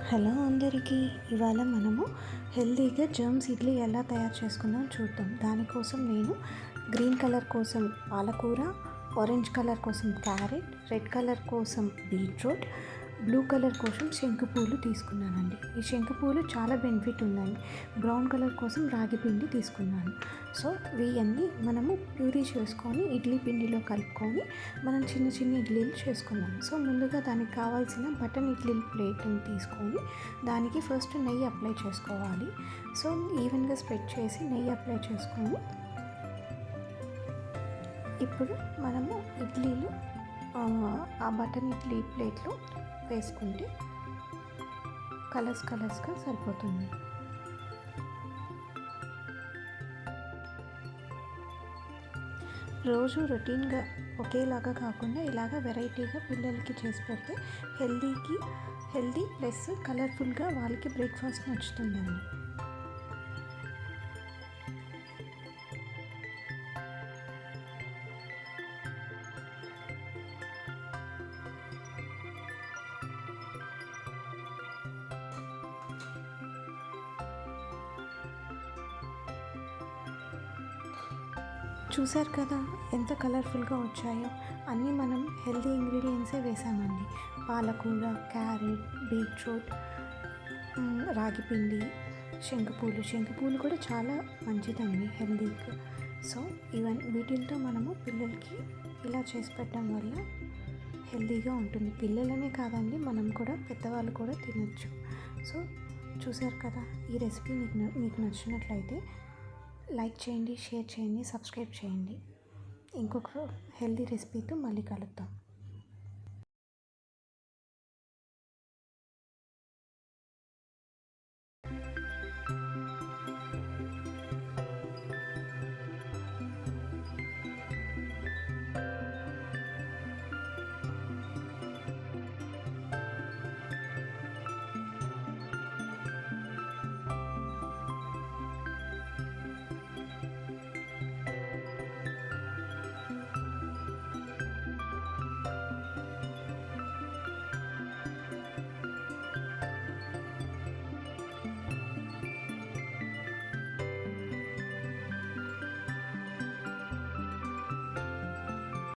Hello అందరికీ, ఇవాళ మనము హెల్తీగా జర్మ్స్ ఇడ్లీ ఎలా తయారు చేసుకుందాం చూద్దాం. దానికోసం నేను గ్రీన్ కలర్ కోసం పాలకూర, ఆరెంజ్ కలర్ కోసం క్యారెట్, రెడ్ కలర్ కోసం బీట్రూట్, బ్లూ కలర్ కోసం శంకుపూలు తీసుకున్నానండి. ఈ శంకుపూలు చాలా బెనిఫిట్ ఉందండి. బ్రౌన్ కలర్ కోసం రాగి పిండి తీసుకున్నాను. సో ఇవన్నీ మనము ప్యూరీ చేసుకొని ఇడ్లీ పిండిలో కలుపుకొని మనం చిన్న చిన్న ఇడ్లీలు చేసుకుందాం. సో ముందుగా దానికి కావాల్సిన బటన్ ఇడ్లీ ప్లేట్ని తీసుకొని దానికి ఫస్ట్ నెయ్యి అప్లై చేసుకోవాలి. సో ఈవెన్గా స్ప్రెడ్ చేసి నెయ్యి అప్లై చేసుకొని ఇప్పుడు మనము ఇడ్లీలు ఆ బటన్ ఇడ్లీ ప్లేట్లో వేసుకుంటే కలర్స్గా సరిపోతుంది. రోజు రొటీన్గా ఒకేలాగా కాకుండా ఇలాగ వెరైటీగా పిల్లలకి చేసి పెడితే హెల్దీ ప్లస్ కలర్ఫుల్గా వాళ్ళకి బ్రేక్ఫాస్ట్ నచ్చుతుందండి. చూసారు కదా ఎంత కలర్ఫుల్గా వచ్చాయో. అన్నీ మనం హెల్తీ ఇంగ్రీడియంట్సే వేసామండి. పాలకూర, క్యారెట్, బీట్రూట్, రాగిపిండి, శంకుపూలు కూడా చాలా మంచిదండి హెల్తీకి. సో వీటితో మనము పిల్లలకి ఇలా చేసి పెట్టడం వల్ల హెల్తీగా ఉంటుంది. పిల్లలనే కాదండి, మనం కూడా పెద్దవాళ్ళు కూడా తినచ్చు. సో చూసారు కదా, ఈ రెసిపీ మీకు నచ్చినట్లయితే లైక్ చేయండి, షేర్ చేయండి, సబ్స్క్రైబ్ చేయండి. ఇంకొక హెల్తీ రెసిపీతో మళ్ళీ కలుద్దాం.